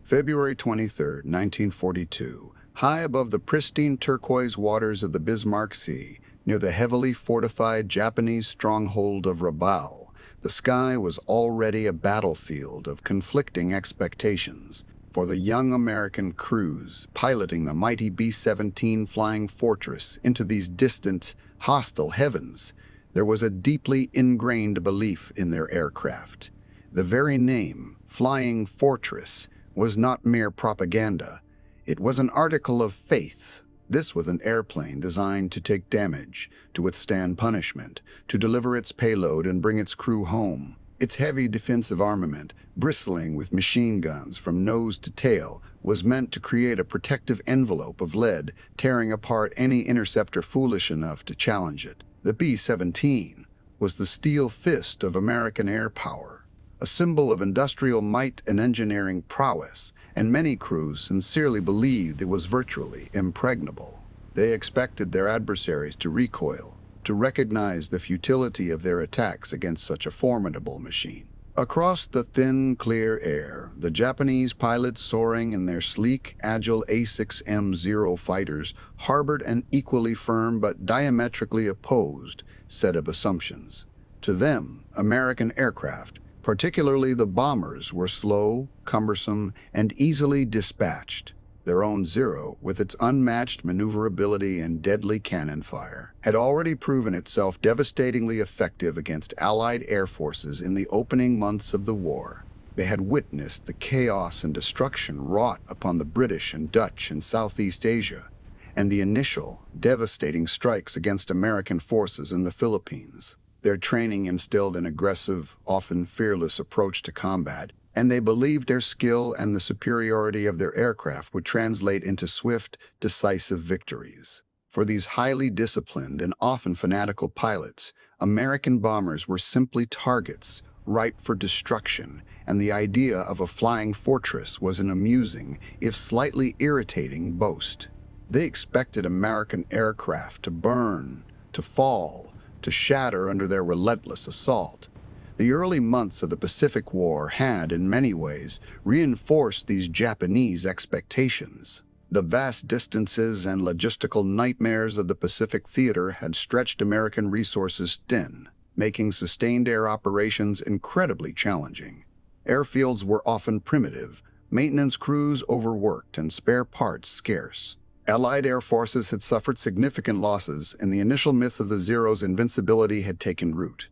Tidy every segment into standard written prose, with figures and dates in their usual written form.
February 23, 1942, high above the pristine turquoise waters of the Bismarck Sea, near the heavily fortified Japanese stronghold of Rabaul, the sky was already a battlefield of conflicting expectations. For the young American crews piloting the mighty B-17 Flying Fortress into these distant, hostile heavens, there was a deeply ingrained belief in their aircraft. The very name, Flying Fortress, was not mere propaganda. It was an article of faith. This was an airplane designed to take damage, to withstand punishment, to deliver its payload and bring its crew home. Its heavy defensive armament, bristling with machine guns from nose to tail, was meant to create a protective envelope of lead, tearing apart any interceptor foolish enough to challenge it. The B-17 was the steel fist of American air power, a symbol of industrial might and engineering prowess, and many crews sincerely believed it was virtually impregnable. They expected their adversaries to recoil, to recognize the futility of their attacks against such a formidable machine. Across the thin, clear air, the Japanese pilots soaring in their sleek, agile A6M0 fighters harbored an equally firm but diametrically opposed set of assumptions. To them, American aircraft, particularly the bombers, were slow, cumbersome, and easily dispatched. Their own Zero, with its unmatched maneuverability and deadly cannon fire, had already proven itself devastatingly effective against Allied air forces in the opening months of the war. They had witnessed the chaos and destruction wrought upon the British and Dutch in Southeast Asia, and the initial, devastating strikes against American forces in the Philippines. Their training instilled an aggressive, often fearless approach to combat, and they believed their skill and the superiority of their aircraft would translate into swift, decisive victories. For these highly disciplined and often fanatical pilots, American bombers were simply targets, ripe for destruction, and the idea of a flying fortress was an amusing, if slightly irritating, boast. They expected American aircraft to burn, to fall, to shatter under their relentless assault. The early months of the Pacific War had, in many ways, reinforced these Japanese expectations. The vast distances and logistical nightmares of the Pacific theater had stretched American resources thin, making sustained air operations incredibly challenging. Airfields were often primitive, maintenance crews overworked, and spare parts scarce. Allied air forces had suffered significant losses, and the initial myth of the Zero's invincibility had taken root.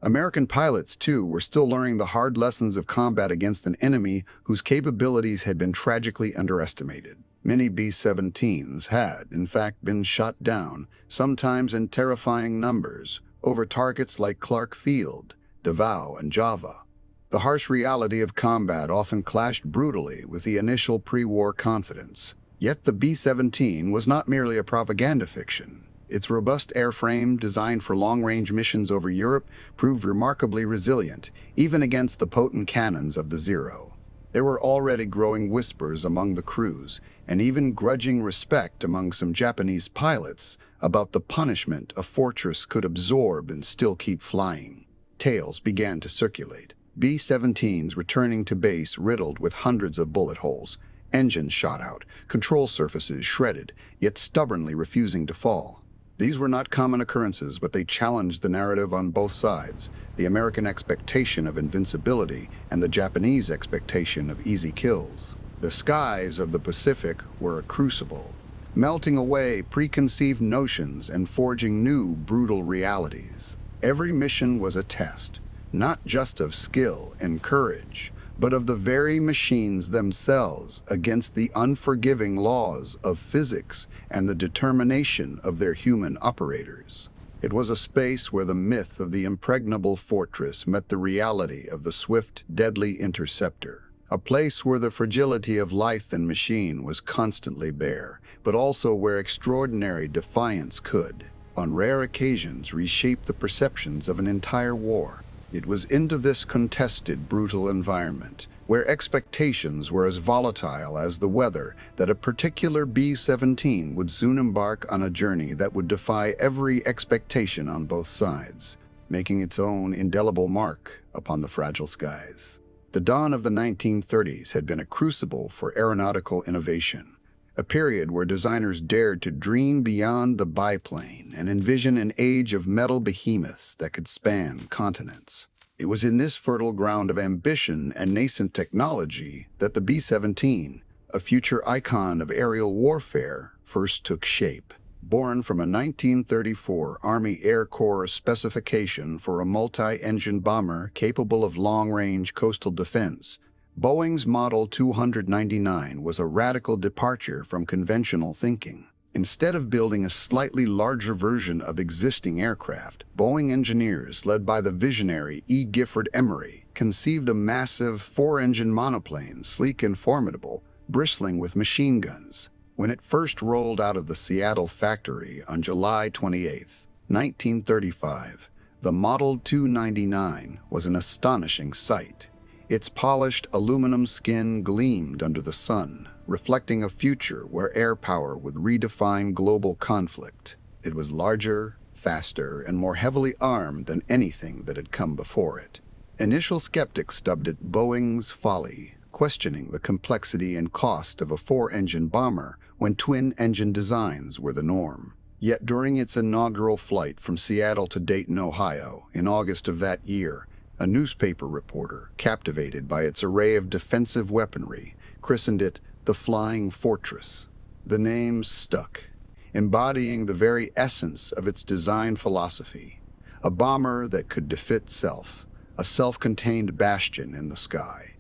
American pilots, too, were still learning the hard lessons of combat against an enemy whose capabilities had been tragically underestimated. Many B-17s had, in fact, been shot down, sometimes in terrifying numbers, over targets like Clark Field, Davao, and Java. The harsh reality of combat often clashed brutally with the initial pre-war confidence. Yet the B-17 was not merely a propaganda fiction. Its robust airframe, designed for long-range missions over Europe, proved remarkably resilient, even against the potent cannons of the Zero. There were already growing whispers among the crews, and even grudging respect among some Japanese pilots, about the punishment a fortress could absorb and still keep flying. Tales began to circulate. B-17s returning to base riddled with hundreds of bullet holes, engines shot out, control surfaces shredded, yet stubbornly refusing to fall. These were not common occurrences, but they challenged the narrative on both sides, the American expectation of invincibility and the Japanese expectation of easy kills. The skies of the Pacific were a crucible, melting away preconceived notions and forging new, brutal realities. Every mission was a test, not just of skill and courage, but of the very machines themselves against the unforgiving laws of physics and the determination of their human operators. It was a space where the myth of the impregnable fortress met the reality of the swift, deadly interceptor. A place where the fragility of life and machine was constantly bare, but also where extraordinary defiance could, on rare occasions, reshape the perceptions of an entire war. It was into this contested, brutal environment, where expectations were as volatile as the weather, that a particular B-17 would soon embark on a journey that would defy every expectation on both sides, making its own indelible mark upon the fragile skies. The dawn of the 1930s had been a crucible for aeronautical innovation, a period where designers dared to dream beyond the biplane and envision an age of metal behemoths that could span continents. It was in this fertile ground of ambition and nascent technology that the B-17, a future icon of aerial warfare, first took shape. Born from a 1934 Army Air Corps specification for a multi-engine bomber capable of long-range coastal defense, Boeing's Model 299 was a radical departure from conventional thinking. Instead of building a slightly larger version of existing aircraft, Boeing engineers, led by the visionary E. Gifford Emery, conceived a massive four-engine monoplane, sleek and formidable, bristling with machine guns. When it first rolled out of the Seattle factory on July 28, 1935, the Model 299 was an astonishing sight. Its polished aluminum skin gleamed under the sun, reflecting a future where air power would redefine global conflict. It was larger, faster, and more heavily armed than anything that had come before it. Initial skeptics dubbed it Boeing's Folly, questioning the complexity and cost of a four-engine bomber when twin-engine designs were the norm. Yet during its inaugural flight from Seattle to Dayton, Ohio, in August of that year, a newspaper reporter, captivated by its array of defensive weaponry, christened it the Flying Fortress. The name stuck, embodying the very essence of its design philosophy, a bomber that could defeat self, a self-contained bastion in the sky.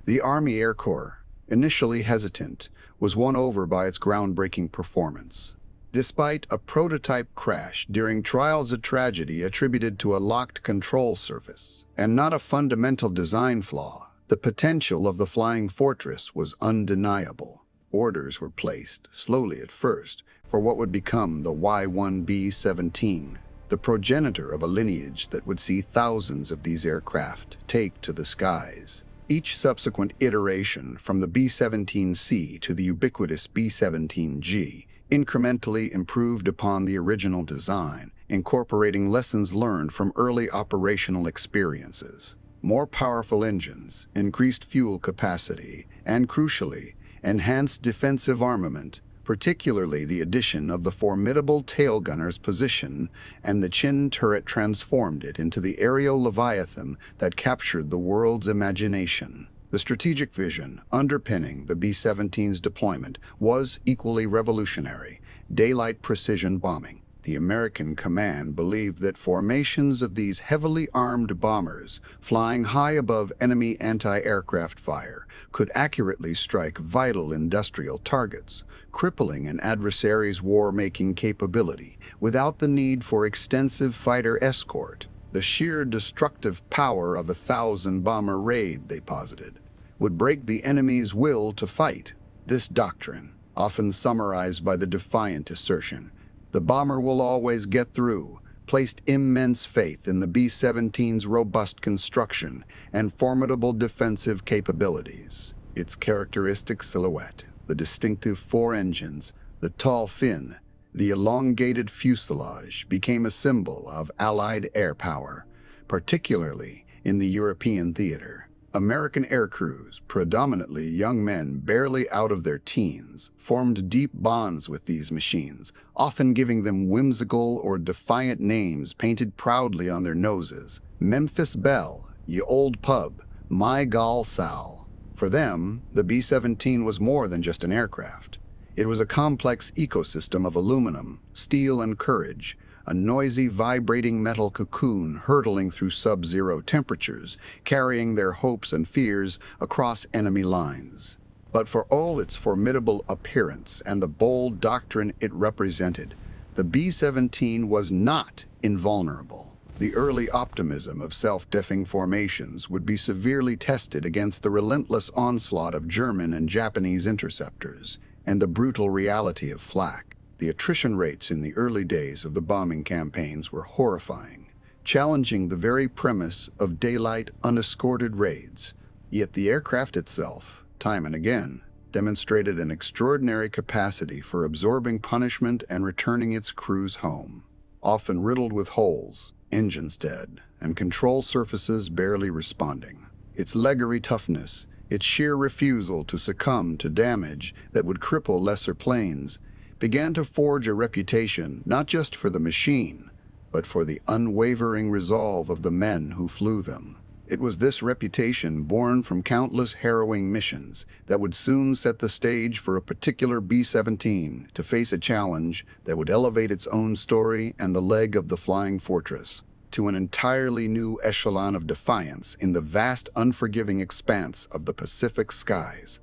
The Army Air Corps, initially hesitant, was won over by its groundbreaking performance. Despite a prototype crash during trials, a tragedy attributed to a locked control surface, and not a fundamental design flaw, the potential of the Flying Fortress was undeniable. Orders were placed, slowly at first, for what would become the Y-1 B-17, the progenitor of a lineage that would see thousands of these aircraft take to the skies. Each subsequent iteration, from the B-17C to the ubiquitous B-17G, incrementally improved upon the original design, incorporating lessons learned from early operational experiences. More powerful engines, increased fuel capacity, and crucially, enhanced defensive armament, particularly the addition of the formidable tail gunner's position and the chin turret, transformed it into the aerial leviathan that captured the world's imagination. The strategic vision underpinning the B-17's deployment was equally revolutionary: daylight precision bombing. The American command believed that formations of these heavily armed bombers, flying high above enemy anti-aircraft fire, could accurately strike vital industrial targets, crippling an adversary's war-making capability without the need for extensive fighter escort. The sheer destructive power of a 1,000-bomber raid, they posited, would break the enemy's will to fight. This doctrine, often summarized by the defiant assertion, "The bomber will always get through," placed immense faith in the B-17's robust construction and formidable defensive capabilities. Its characteristic silhouette, the distinctive four engines, the tall fin, the elongated fuselage, became a symbol of Allied air power, particularly in the European theater. American aircrews, predominantly young men barely out of their teens, formed deep bonds with these machines, often giving them whimsical or defiant names painted proudly on their noses. Memphis Belle, Ye Old Pub, My Gol Sal. For them, the B-17 was more than just an aircraft. It was a complex ecosystem of aluminum, steel, and courage, a noisy, vibrating metal cocoon hurtling through sub-zero temperatures, carrying their hopes and fears across enemy lines. But for all its formidable appearance and the bold doctrine it represented, the B-17 was not invulnerable. The early optimism of self-defing formations would be severely tested against the relentless onslaught of German and Japanese interceptors and the brutal reality of flak. The attrition rates in the early days of the bombing campaigns were horrifying, challenging the very premise of daylight, unescorted raids. Yet the aircraft itself, time and again, demonstrated an extraordinary capacity for absorbing punishment and returning its crews home. Often riddled with holes, engines dead, and control surfaces barely responding, its leathery toughness, its sheer refusal to succumb to damage that would cripple lesser planes, began to forge a reputation not just for the machine, but for the unwavering resolve of the men who flew them. It was this reputation, born from countless harrowing missions, that would soon set the stage for a particular B-17 to face a challenge that would elevate its own story and the leg of the Flying Fortress to an entirely new echelon of defiance in the vast, unforgiving expanse of the Pacific skies.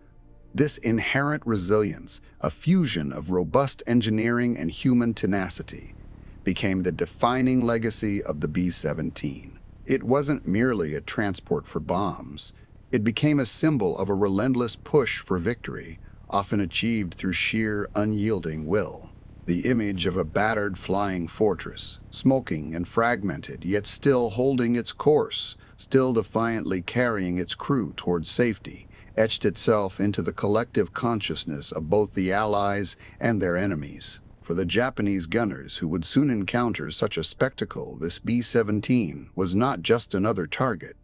This inherent resilience, a fusion of robust engineering and human tenacity, became the defining legacy of the B-17. It wasn't merely a transport for bombs. It became a symbol of a relentless push for victory, often achieved through sheer, unyielding will. The image of a battered flying fortress, smoking and fragmented, yet still holding its course, still defiantly carrying its crew towards safety, etched itself into the collective consciousness of both the Allies and their enemies. For the Japanese gunners who would soon encounter such a spectacle, this B-17 was not just another target.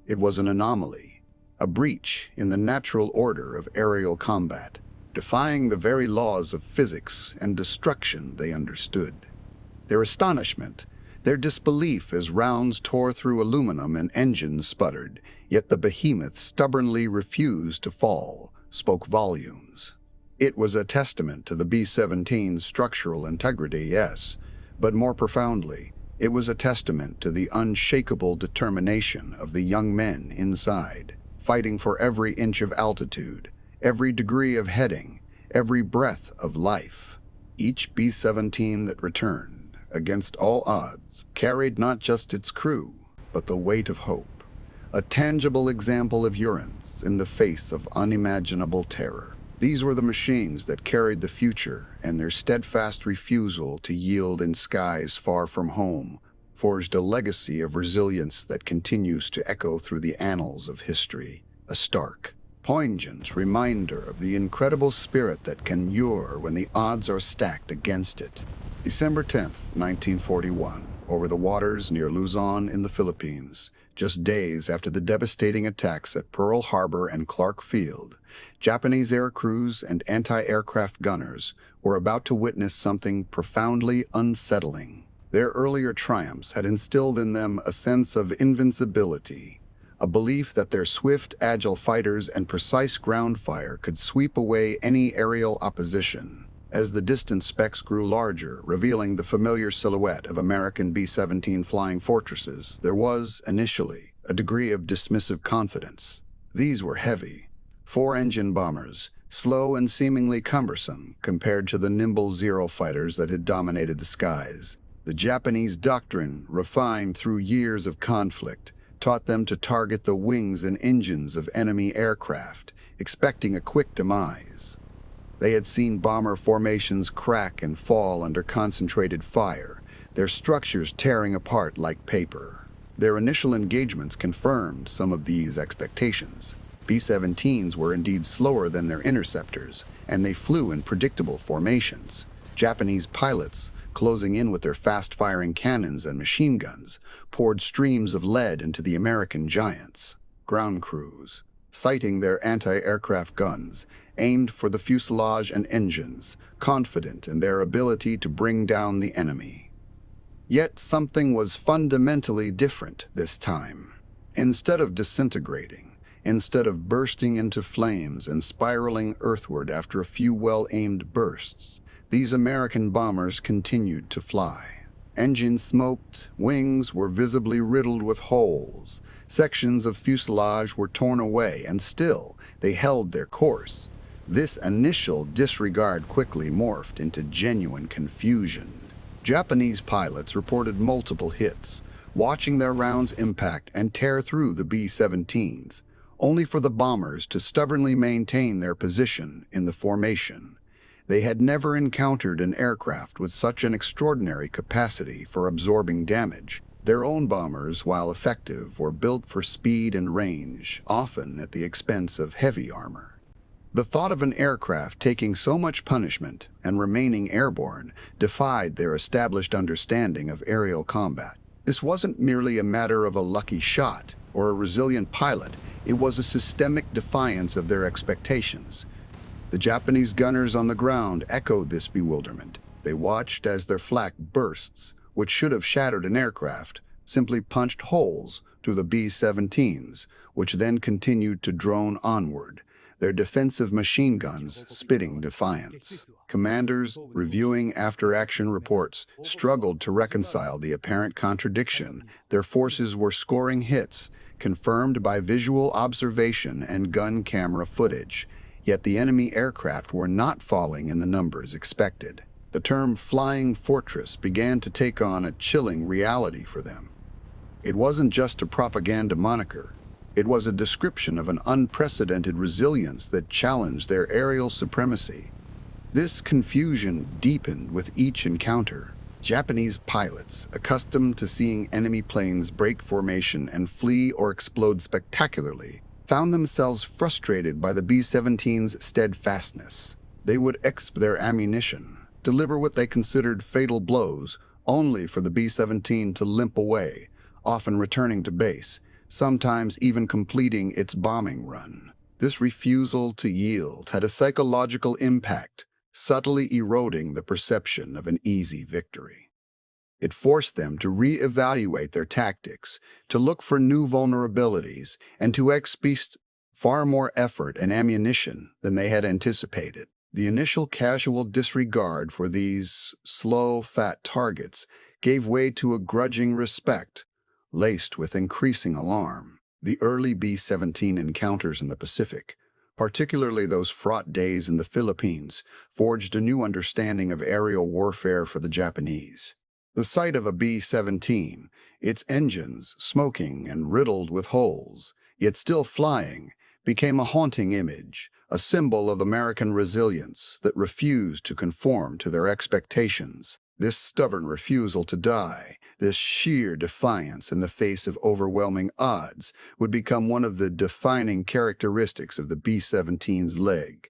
It was an anomaly, a breach in the natural order of aerial combat, defying the very laws of physics and destruction they understood. Their astonishment, their disbelief as rounds tore through aluminum and engines sputtered, yet the behemoth stubbornly refused to fall, spoke volumes. It was a testament to the B-17's structural integrity, yes, but more profoundly, it was a testament to the unshakable determination of the young men inside, fighting for every inch of altitude, every degree of heading, every breath of life. Each B-17 that returned, against all odds, carried not just its crew, but the weight of hope, a tangible example of endurance in the face of unimaginable terror. These were the machines that carried the future, and their steadfast refusal to yield in skies far from home forged a legacy of resilience that continues to echo through the annals of history, a stark, poignant reminder of the incredible spirit that can endure when the odds are stacked against it. December 10th, 1941, over the waters near Luzon in the Philippines, just days after the devastating attacks at Pearl Harbor and Clark Field, Japanese air crews and anti-aircraft gunners were about to witness something profoundly unsettling. Their earlier triumphs had instilled in them a sense of invincibility, a belief that their swift, agile fighters and precise ground fire could sweep away any aerial opposition. As the distant specks grew larger, revealing the familiar silhouette of American B-17 flying fortresses, there was, initially, a degree of dismissive confidence. These were heavy, four-engine bombers, slow and seemingly cumbersome compared to the nimble Zero fighters that had dominated the skies. The Japanese doctrine, refined through years of conflict, taught them to target the wings and engines of enemy aircraft, expecting a quick demise. They had seen bomber formations crack and fall under concentrated fire, their structures tearing apart like paper. Their initial engagements confirmed some of these expectations. B-17s were indeed slower than their interceptors, and they flew in predictable formations. Japanese pilots, closing in with their fast-firing cannons and machine guns, poured streams of lead into the American giants. Ground crews, sighting their anti-aircraft guns, aimed for the fuselage and engines, confident in their ability to bring down the enemy. Yet something was fundamentally different this time. Instead of disintegrating, instead of bursting into flames and spiraling earthward after a few well-aimed bursts, these American bombers continued to fly. Engines smoked, wings were visibly riddled with holes, sections of fuselage were torn away, and still they held their course. This initial disregard quickly morphed into genuine confusion. Japanese pilots reported multiple hits, watching their rounds impact and tear through the B-17s, only for the bombers to stubbornly maintain their position in the formation. They had never encountered an aircraft with such an extraordinary capacity for absorbing damage. Their own bombers, while effective, were built for speed and range, often at the expense of heavy armor. The thought of an aircraft taking so much punishment and remaining airborne defied their established understanding of aerial combat. This wasn't merely a matter of a lucky shot or a resilient pilot, it was a systemic defiance of their expectations. The Japanese gunners on the ground echoed this bewilderment. They watched as their flak bursts, which should have shattered an aircraft, simply punched holes through the B-17s, which then continued to drone onward, their defensive machine guns spitting defiance. Commanders, reviewing after-action reports, struggled to reconcile the apparent contradiction. Their forces were scoring hits, confirmed by visual observation and gun camera footage, yet the enemy aircraft were not falling in the numbers expected. The term flying fortress began to take on a chilling reality for them. It wasn't just a propaganda moniker. It was a description of an unprecedented resilience that challenged their aerial supremacy. This confusion deepened with each encounter. Japanese pilots, accustomed to seeing enemy planes break formation and flee or explode spectacularly, found themselves frustrated by the B-17's steadfastness. They would exp their ammunition, deliver what they considered fatal blows, only for the B-17 to limp away, often returning to base, sometimes even completing its bombing run. This refusal to yield had a psychological impact, subtly eroding the perception of an easy victory. It forced them to re-evaluate their tactics, to look for new vulnerabilities, and to expend far more effort and ammunition than they had anticipated. The initial casual disregard for these slow, fat targets gave way to a grudging respect, laced with increasing alarm. The early B-17 encounters in the Pacific, particularly those fraught days in the Philippines, forged a new understanding of aerial warfare for the Japanese. The sight of a B-17, its engines smoking and riddled with holes, yet still flying, became a haunting image, a symbol of American resilience that refused to conform to their expectations. This stubborn refusal to die, this sheer defiance in the face of overwhelming odds, would become one of the defining characteristics of the B-17's leg.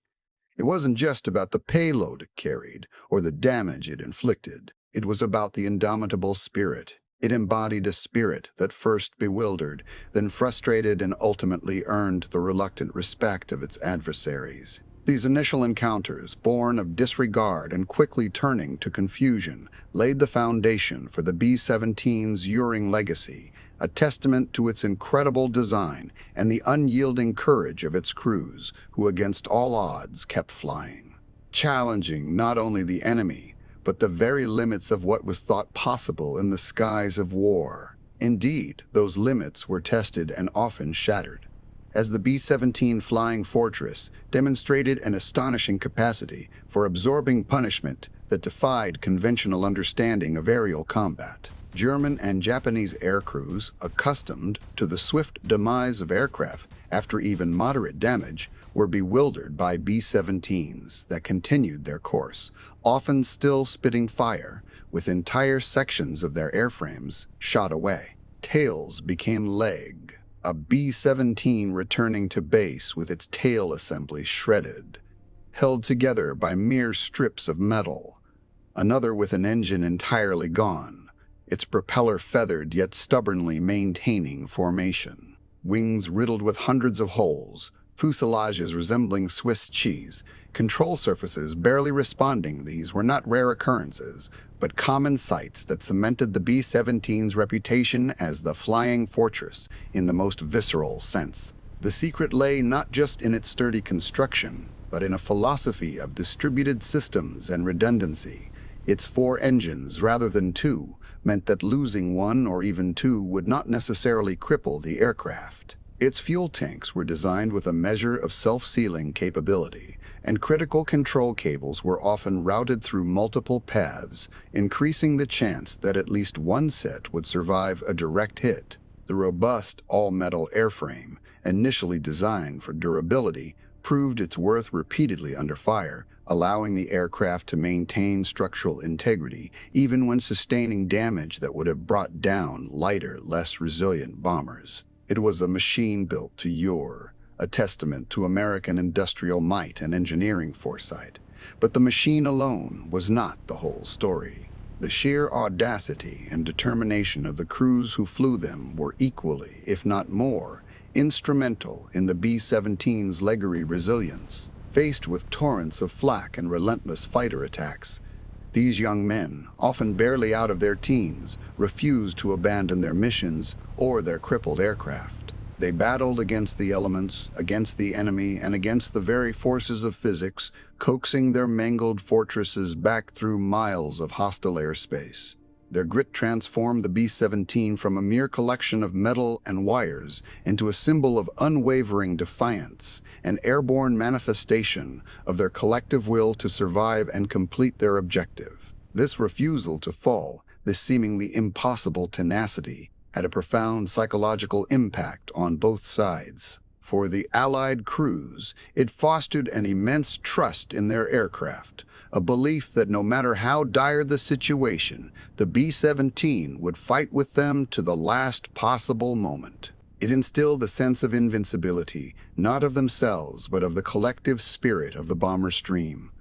It wasn't just about the payload it carried or the damage it inflicted. It was about the indomitable spirit. It embodied a spirit that first bewildered, then frustrated, and ultimately earned the reluctant respect of its adversaries. These initial encounters, born of disregard and quickly turning to confusion, laid the foundation for the B-17's enduring legacy, a testament to its incredible design and the unyielding courage of its crews, who against all odds kept flying, challenging not only the enemy, but the very limits of what was thought possible in the skies of war. Indeed, those limits were tested and often shattered, as the B-17 Flying Fortress demonstrated an astonishing capacity for absorbing punishment that defied conventional understanding of aerial combat. German and Japanese aircrews, accustomed to the swift demise of aircraft after even moderate damage, were bewildered by B-17s that continued their course, often still spitting fire, with entire sections of their airframes shot away. Tails became leg, a B-17 returning to base with its tail assembly shredded, held together by mere strips of metal. Another with an engine entirely gone, its propeller feathered yet stubbornly maintaining formation. Wings riddled with hundreds of holes, fuselages resembling Swiss cheese, control surfaces barely responding. These were not rare occurrences, but common sights that cemented the B-17's reputation as the flying fortress in the most visceral sense. The secret lay not just in its sturdy construction, but in a philosophy of distributed systems and redundancy. Its 4 engines, rather than 2, meant that losing 1 or even 2 would not necessarily cripple the aircraft. Its fuel tanks were designed with a measure of self-sealing capability, and critical control cables were often routed through multiple paths, increasing the chance that at least one set would survive a direct hit. The robust, all-metal airframe, initially designed for durability, proved its worth repeatedly under fire, allowing the aircraft to maintain structural integrity even when sustaining damage that would have brought down lighter, less resilient bombers. It was a machine built to endure, a testament to American industrial might and engineering foresight. But the machine alone was not the whole story. The sheer audacity and determination of the crews who flew them were equally, if not more, instrumental in the B-17's legendary resilience. Faced with torrents of flak and relentless fighter attacks, these young men, often barely out of their teens, refused to abandon their missions or their crippled aircraft. They battled against the elements, against the enemy, and against the very forces of physics, coaxing their mangled fortresses back through miles of hostile airspace. Their grit transformed the B-17 from a mere collection of metal and wires into a symbol of unwavering defiance, an airborne manifestation of their collective will to survive and complete their objective. This refusal to fall, this seemingly impossible tenacity, had a profound psychological impact on both sides. For the Allied crews, it fostered an immense trust in their aircraft, a belief that no matter how dire the situation, the B-17 would fight with them to the last possible moment. It instilled a sense of invincibility, not of themselves, but of the collective spirit of the bomber stream.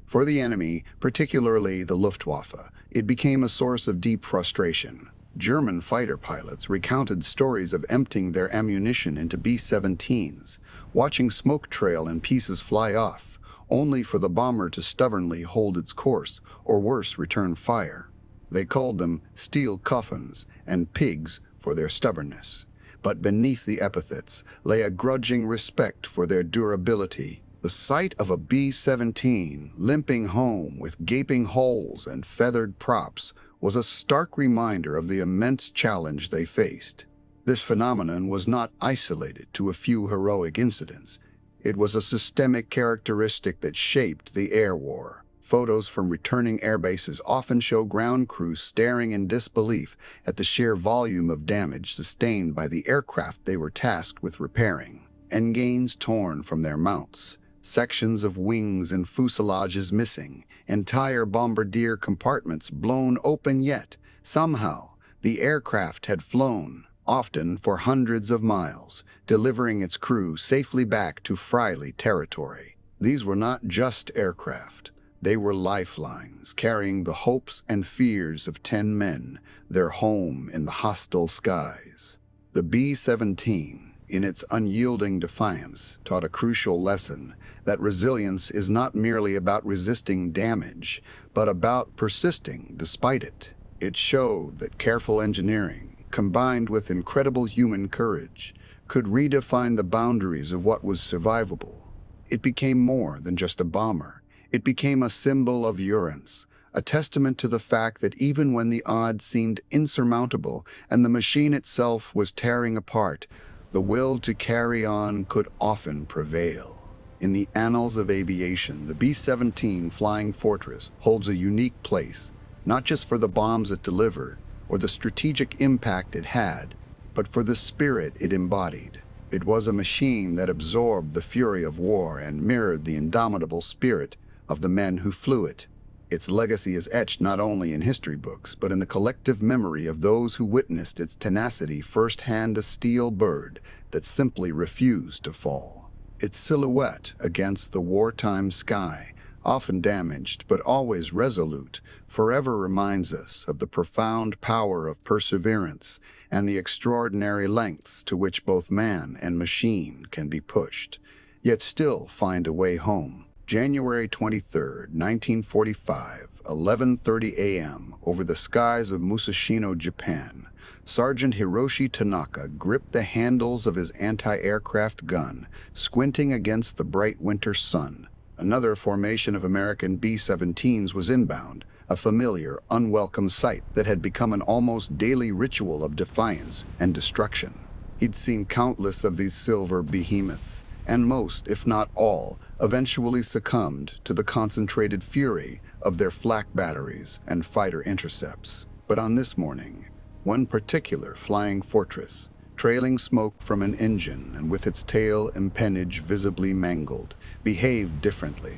For the enemy, particularly the Luftwaffe, it became a source of deep frustration. German fighter pilots recounted stories of emptying their ammunition into B-17s, watching smoke trail and pieces fly off, only for the bomber to stubbornly hold its course, or worse, return fire. They called them steel coffins and pigs for their stubbornness. But beneath the epithets lay a grudging respect for their durability. The sight of a B-17 limping home with gaping holes and feathered props was a stark reminder of the immense challenge they faced. This phenomenon was not isolated to a few heroic incidents. It was a systemic characteristic that shaped the air war. Photos from returning airbases often show ground crews staring in disbelief at the sheer volume of damage sustained by the aircraft they were tasked with repairing. Engains torn from their mounts, sections of wings and fuselages missing, entire bombardier compartments blown open, yet somehow the aircraft had flown, often for hundreds of miles, delivering its crew safely back to friendly territory. These were not just aircraft. They were lifelines, carrying the hopes and fears of 10 men, their home in the hostile skies. The B-17, in its unyielding defiance, taught a crucial lesson that resilience is not merely about resisting damage, but about persisting despite it. It showed that careful engineering, combined with incredible human courage, could redefine the boundaries of what was survivable. It became more than just a bomber. It became a symbol of endurance, a testament to the fact that even when the odds seemed insurmountable and the machine itself was tearing apart, the will to carry on could often prevail. In the annals of aviation, the B-17 Flying Fortress holds a unique place, not just for the bombs it delivered or the strategic impact it had, but for the spirit it embodied. It was a machine that absorbed the fury of war and mirrored the indomitable spirit of the men who flew it. Its legacy is etched not only in history books, but in the collective memory of those who witnessed its tenacity firsthand, a steel bird that simply refused to fall. Its silhouette against the wartime sky, often damaged but always resolute, forever reminds us of the profound power of perseverance and the extraordinary lengths to which both man and machine can be pushed, yet still find a way home. January 23, 1945, 11:30 a.m., over the skies of Musashino, Japan, Sergeant Hiroshi Tanaka gripped the handles of his anti-aircraft gun, squinting against the bright winter sun. Another formation of American B-17s was inbound, a familiar, unwelcome sight that had become an almost daily ritual of defiance and destruction. He'd seen countless of these silver behemoths, and most, if not all, eventually succumbed to the concentrated fury of their flak batteries and fighter intercepts. But on this morning, one particular Flying Fortress, trailing smoke from an engine and with its tail empennage visibly mangled, behaved differently.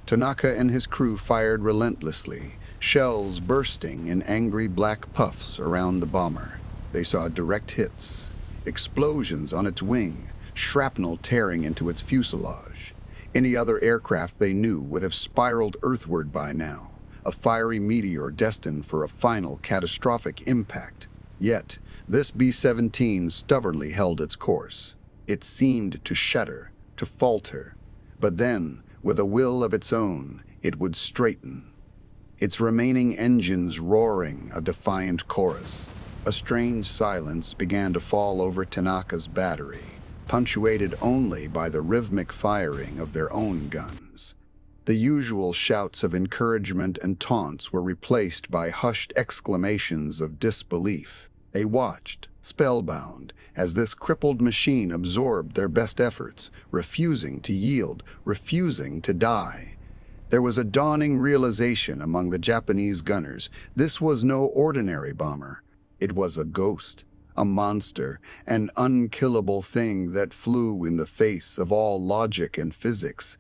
Tanaka and his crew fired relentlessly, shells bursting in angry black puffs around the bomber. They saw direct hits, explosions on its wing, shrapnel tearing into its fuselage. Any other aircraft they knew would have spiraled earthward by now, a fiery meteor destined for a final catastrophic impact. Yet, this B-17 stubbornly held its course. It seemed to shudder, to falter. But then, with a will of its own, it would straighten. Its remaining engines roaring a defiant chorus. A strange silence began to fall over Tanaka's battery, punctuated only by the rhythmic firing of their own guns. The usual shouts of encouragement and taunts were replaced by hushed exclamations of disbelief. They watched, spellbound, as this crippled machine absorbed their best efforts, refusing to yield, refusing to die. There was a dawning realization among the Japanese gunners. This was no ordinary bomber. It was a ghost, a monster, an unkillable thing that flew in the face of all logic and physics.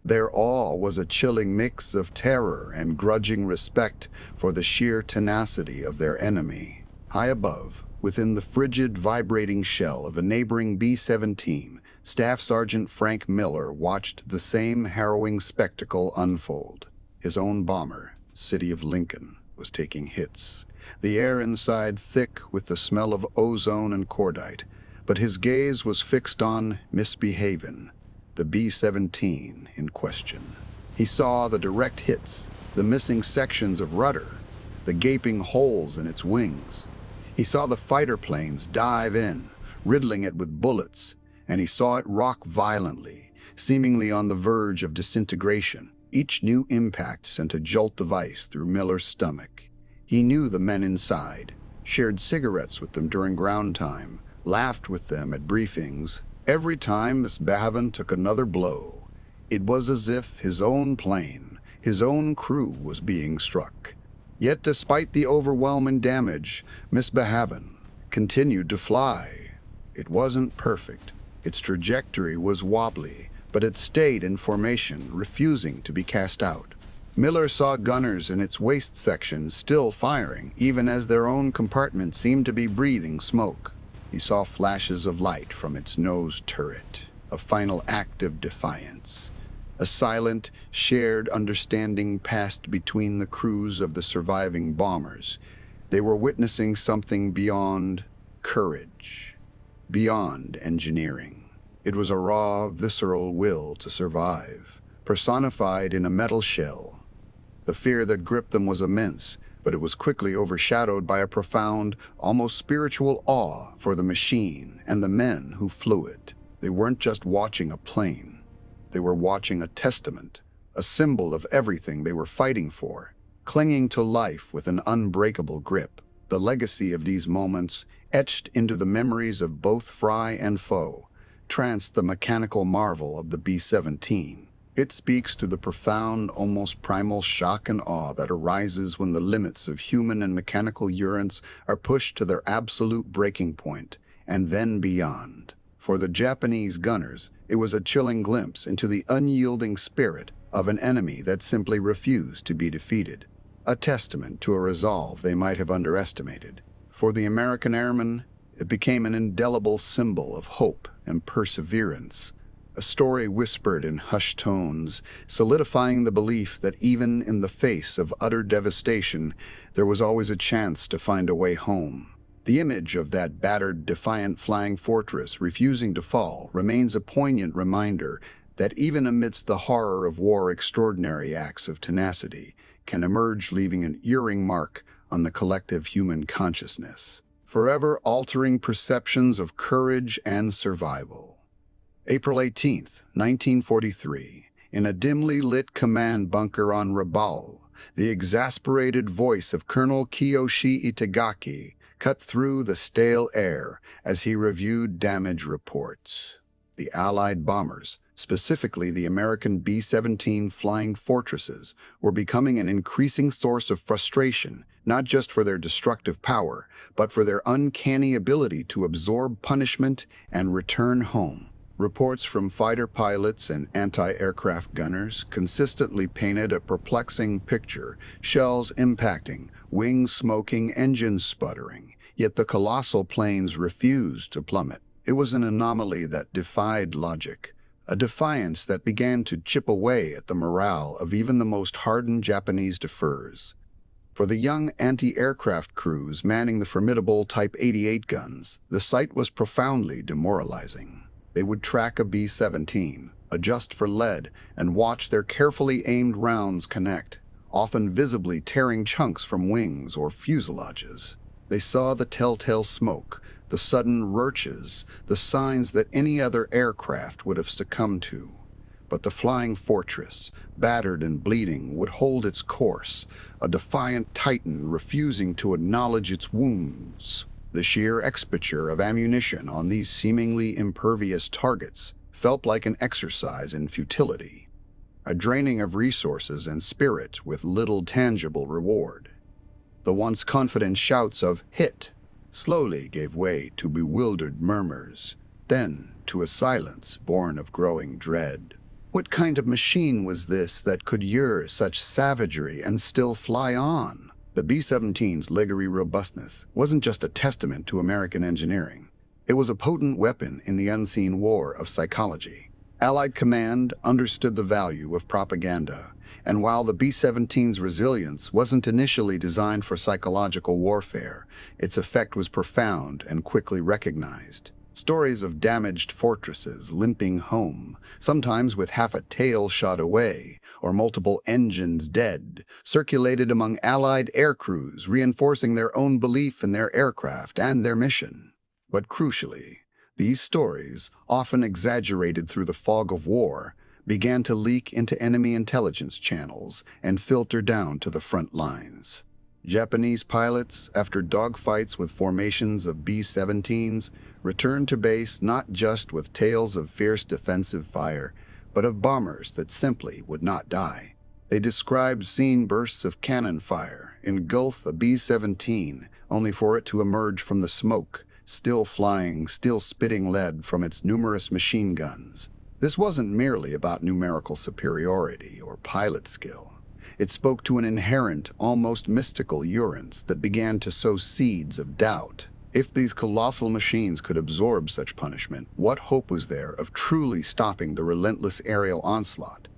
Their awe was a chilling mix of terror and grudging respect for the sheer tenacity of their enemy. High above, within the frigid, vibrating shell of a neighboring B-17, Staff Sergeant Frank Miller watched the same harrowing spectacle unfold. His own bomber, City of Lincoln, was taking hits. The air inside thick with the smell of ozone and cordite, but his gaze was fixed on Misbehavin', the B-17 in question. He saw the direct hits, the missing sections of rudder, the gaping holes in its wings. He saw the fighter planes dive in, riddling it with bullets, and he saw it rock violently, seemingly on the verge of disintegration. Each new impact sent a jolt of ice through Miller's stomach. He knew the men inside, shared cigarettes with them during ground time, laughed with them at briefings. Every time Miss Bavin took another blow, it was as if his own plane, his own crew was being struck. Yet despite the overwhelming damage, Miss Bavin continued to fly. It wasn't perfect. Its trajectory was wobbly, but it stayed in formation, refusing to be cast out. Miller saw gunners in its waist section still firing, even as their own compartment seemed to be breathing smoke. He saw flashes of light from its nose turret, a final act of defiance. A silent, shared understanding passed between the crews of the surviving bombers. They were witnessing something beyond courage, beyond engineering. It was a raw, visceral will to survive, personified in a metal shell. The fear that gripped them was immense, but it was quickly overshadowed by a profound, almost spiritual awe for the machine and the men who flew it. They weren't just watching a plane. They were watching a testament, a symbol of everything they were fighting for, clinging to life with an unbreakable grip. The legacy of these moments, etched into the memories of both Fry and foe, tranced the mechanical marvel of the B-17. It speaks to the profound, almost primal shock and awe that arises when the limits of human and mechanical endurance are pushed to their absolute breaking point, and then beyond. For the Japanese gunners, it was a chilling glimpse into the unyielding spirit of an enemy that simply refused to be defeated, a testament to a resolve they might have underestimated. For the American airmen, it became an indelible symbol of hope and perseverance, a story whispered in hushed tones, solidifying the belief that even in the face of utter devastation, there was always a chance to find a way home. The image of that battered, defiant flying fortress refusing to fall remains a poignant reminder that even amidst the horror of war, extraordinary acts of tenacity can emerge, leaving an enduring mark on the collective human consciousness, forever altering perceptions of courage and survival. April 18, 1943, in a dimly lit command bunker on Rabaul, the exasperated voice of Colonel Kiyoshi Itagaki cut through the stale air as he reviewed damage reports. The Allied bombers, specifically the American B-17 flying fortresses, were becoming an increasing source of frustration, not just for their destructive power, but for their uncanny ability to absorb punishment and return home. Reports from fighter pilots and anti-aircraft gunners consistently painted a perplexing picture: shells impacting, wings smoking, engines sputtering, yet the colossal planes refused to plummet. It was an anomaly that defied logic, a defiance that began to chip away at the morale of even the most hardened Japanese defers. For the young anti-aircraft crews manning the formidable Type 88 guns, the sight was profoundly demoralizing. They would track a B-17, adjust for lead, and watch their carefully aimed rounds connect, often visibly tearing chunks from wings or fuselages. They saw the telltale smoke, the sudden lurches, the signs that any other aircraft would have succumbed to. But the flying fortress, battered and bleeding, would hold its course, a defiant titan refusing to acknowledge its wounds. The sheer expenditure of ammunition on these seemingly impervious targets felt like an exercise in futility, a draining of resources and spirit with little tangible reward. The once confident shouts of "hit" slowly gave way to bewildered murmurs, then to a silence born of growing dread. What kind of machine was this that could ure such savagery and still fly on? The B-17's leggy robustness wasn't just a testament to American engineering. It was a potent weapon in the unseen war of psychology. Allied command understood the value of propaganda, and while the B-17's resilience wasn't initially designed for psychological warfare, its effect was profound and quickly recognized. Stories of damaged fortresses limping home, sometimes with half a tail shot away, or multiple engines dead, circulated among Allied air crews, reinforcing their own belief in their aircraft and their mission. But crucially, these stories, often exaggerated through the fog of war, began to leak into enemy intelligence channels and filter down to the front lines. Japanese pilots, after dogfights with formations of B-17s, returned to base not just with tales of fierce defensive fire, but of bombers that simply would not die. They described seeing bursts of cannon fire engulf a B-17, only for it to emerge from the smoke, still flying, still spitting lead from its numerous machine guns. This wasn't merely about numerical superiority or pilot skill. It spoke to an inherent, almost mystical urence that began to sow seeds of doubt. If these colossal machines could absorb such punishment, what hope was there of truly stopping the relentless aerial onslaught?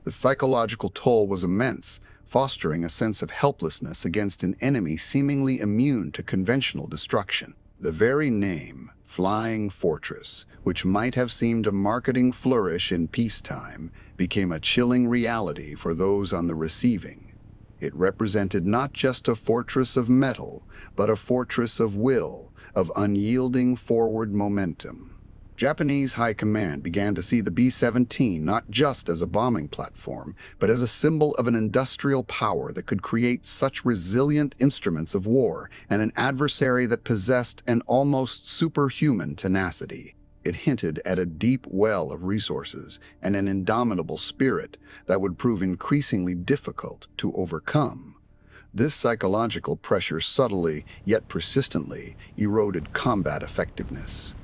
The psychological toll was immense, fostering a sense of helplessness against an enemy seemingly immune to conventional destruction. The very name, Flying Fortress, which might have seemed a marketing flourish in peacetime, became a chilling reality for those on the receiving. It represented not just a fortress of metal, but a fortress of will, of unyielding forward momentum. Japanese high command began to see the B-17 not just as a bombing platform, but as a symbol of an industrial power that could create such resilient instruments of war and an adversary that possessed an almost superhuman tenacity. It hinted at a deep well of resources and an indomitable spirit that would prove increasingly difficult to overcome. This psychological pressure subtly, yet persistently, eroded combat effectiveness.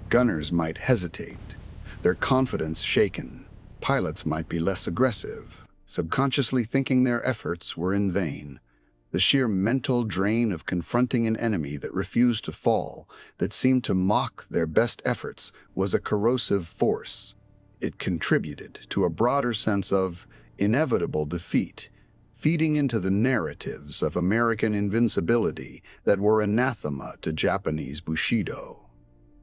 Gunners might hesitate, their confidence shaken. Pilots might be less aggressive, subconsciously thinking their efforts were in vain. The sheer mental drain of confronting an enemy that refused to fall, that seemed to mock their best efforts, was a corrosive force. It contributed to a broader sense of inevitable defeat, feeding into the narratives of American invincibility that were anathema to Japanese Bushido.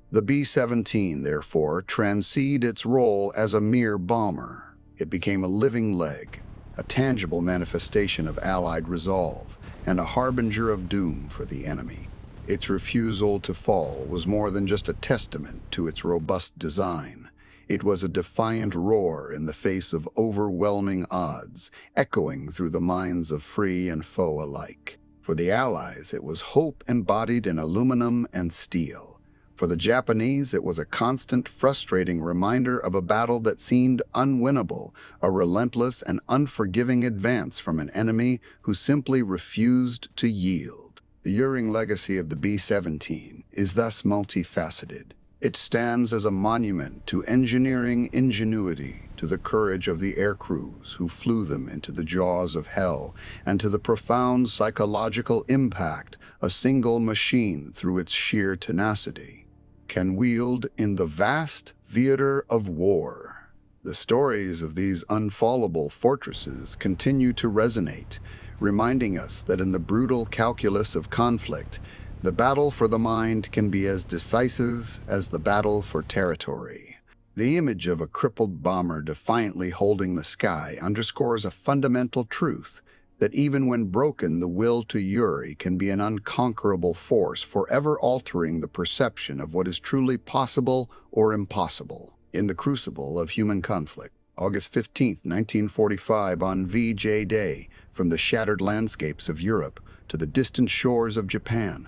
The B-17, therefore, transcended its role as a mere bomber. It became a living leg, a tangible manifestation of Allied resolve, and a harbinger of doom for the enemy. Its refusal to fall was more than just a testament to its robust design. It was a defiant roar in the face of overwhelming odds, echoing through the minds of free and foe alike. For the Allies, it was hope embodied in aluminum and steel. For the Japanese, it was a constant, frustrating reminder of a battle that seemed unwinnable, a relentless and unforgiving advance from an enemy who simply refused to yield. The enduring legacy of the B-17 is thus multifaceted. It stands as a monument to engineering ingenuity, to the courage of the air crews who flew them into the jaws of hell, and to the profound psychological impact a single machine, through its sheer tenacity, can wield in the vast theater of war. The stories of these unfallable fortresses continue to resonate, reminding us that in the brutal calculus of conflict, the battle for the mind can be as decisive as the battle for territory. The image of a crippled bomber defiantly holding the sky underscores a fundamental truth that even when broken, the will to Yuri can be an unconquerable force, forever altering the perception of what is truly possible or impossible. In the crucible of human conflict, August 15, 1945, on VJ Day, from the shattered landscapes of Europe to the distant shores of Japan,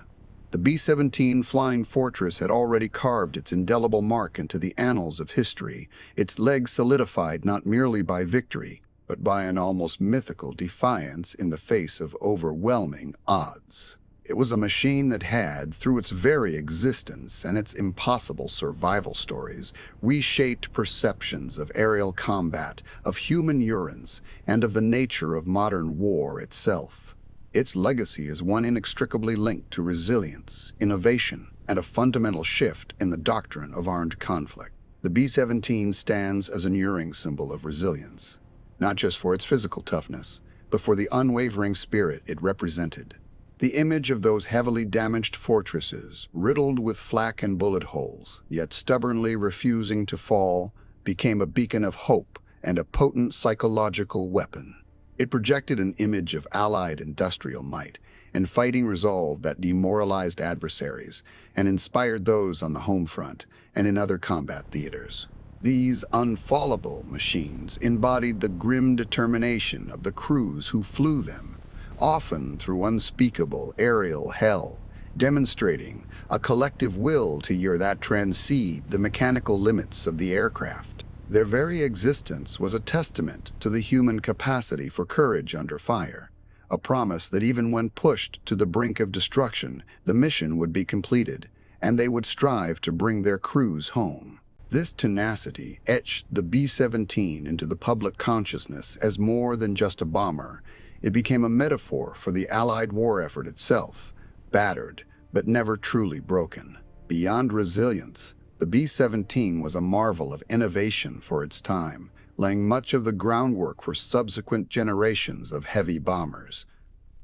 the B-17 flying fortress had already carved its indelible mark into the annals of history, its legs solidified not merely by victory, but by an almost mythical defiance in the face of overwhelming odds. It was a machine that had, through its very existence and its impossible survival stories, reshaped perceptions of aerial combat, of human endurance, and of the nature of modern war itself. Its legacy is one inextricably linked to resilience, innovation, and a fundamental shift in the doctrine of armed conflict. The B-17 stands as an enduring symbol of resilience, not just for its physical toughness, but for the unwavering spirit it represented. The image of those heavily damaged fortresses, riddled with flak and bullet holes, yet stubbornly refusing to fall, became a beacon of hope and a potent psychological weapon. It projected an image of Allied industrial might and fighting resolve that demoralized adversaries and inspired those on the home front and in other combat theaters. These unfallable machines embodied the grim determination of the crews who flew them, often through unspeakable aerial hell, demonstrating a collective will to year that transcend the mechanical limits of the aircraft. Their very existence was a testament to the human capacity for courage under fire, a promise that even when pushed to the brink of destruction, the mission would be completed, and they would strive to bring their crews home. This tenacity etched the B-17 into the public consciousness as more than just a bomber. It became a metaphor for the Allied war effort itself, battered but never truly broken. Beyond resilience, the B-17 was a marvel of innovation for its time, laying much of the groundwork for subsequent generations of heavy bombers.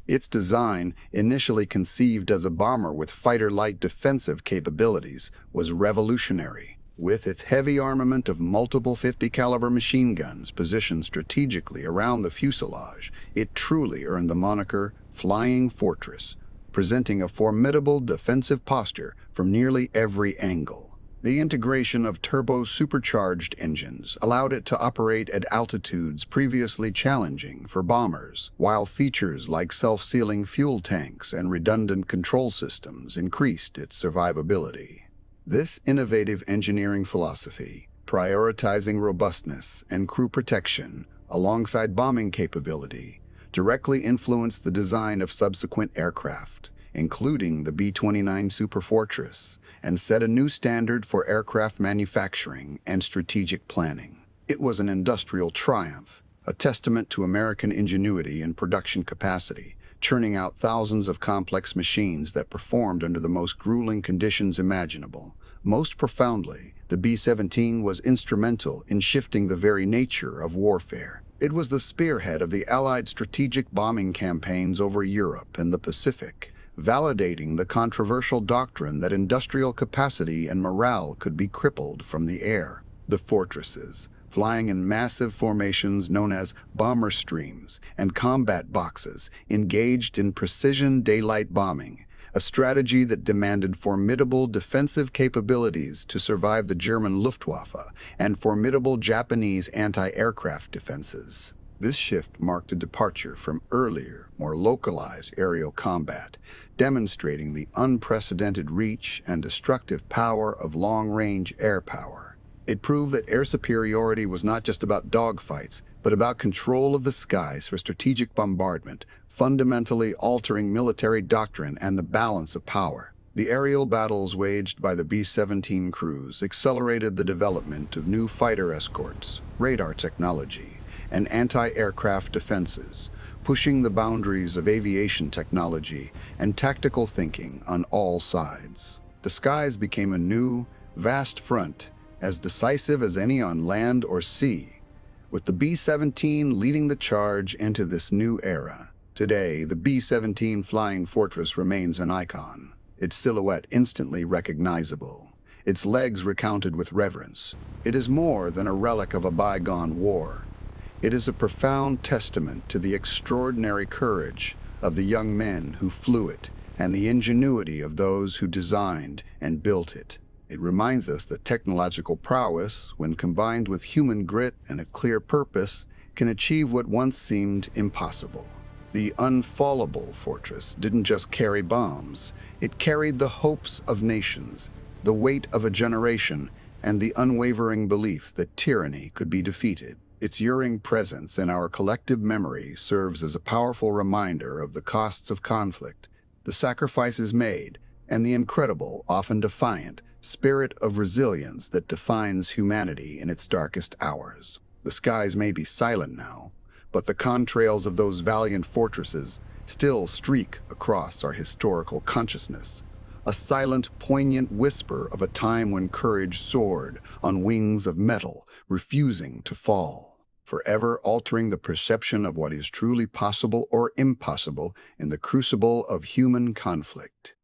Its design, initially conceived as a bomber with fighter-light defensive capabilities, was revolutionary. With its heavy armament of multiple 50-caliber machine guns positioned strategically around the fuselage, it truly earned the moniker Flying Fortress, presenting a formidable defensive posture from nearly every angle. The integration of turbo-supercharged engines allowed it to operate at altitudes previously challenging for bombers, while features like self-sealing fuel tanks and redundant control systems increased its survivability. This innovative engineering philosophy, prioritizing robustness and crew protection alongside bombing capability, directly influenced the design of subsequent aircraft, including the B-29 Superfortress, and set a new standard for aircraft manufacturing and strategic planning. It was an industrial triumph, a testament to American ingenuity and production capacity, churning out thousands of complex machines that performed under the most grueling conditions imaginable. Most profoundly, the B-17 was instrumental in shifting the very nature of warfare. It was the spearhead of the Allied strategic bombing campaigns over Europe and the Pacific, validating the controversial doctrine that industrial capacity and morale could be crippled from the air. The fortresses, flying in massive formations known as bomber streams and combat boxes, engaged in precision daylight bombing, a strategy that demanded formidable defensive capabilities to survive the German Luftwaffe and formidable Japanese anti-aircraft defenses. This shift marked a departure from earlier, more localized aerial combat, demonstrating the unprecedented reach and destructive power of long-range air power. It proved that air superiority was not just about dogfights, but about control of the skies for strategic bombardment, fundamentally altering military doctrine and the balance of power. The aerial battles waged by the B-17 crews accelerated the development of new fighter escorts, radar technology, and anti-aircraft defenses, pushing the boundaries of aviation technology and tactical thinking on all sides. The skies became a new, vast front, as decisive as any on land or sea, with the B-17 leading the charge into this new era. Today, the B-17 Flying Fortress remains an icon, its silhouette instantly recognizable, its legs recounted with reverence. It is more than a relic of a bygone war. It is a profound testament to the extraordinary courage of the young men who flew it and the ingenuity of those who designed and built it. It reminds us that technological prowess, when combined with human grit and a clear purpose, can achieve what once seemed impossible. The Unfallable Fortress didn't just carry bombs, it carried the hopes of nations, the weight of a generation, and the unwavering belief that tyranny could be defeated. Its enduring presence in our collective memory serves as a powerful reminder of the costs of conflict, the sacrifices made, and the incredible, often defiant, spirit of resilience that defines humanity in its darkest hours. The skies may be silent now, but the contrails of those valiant fortresses still streak across our historical consciousness, a silent, poignant whisper of a time when courage soared on wings of metal, refusing to fall, forever altering the perception of what is truly possible or impossible in the crucible of human conflict.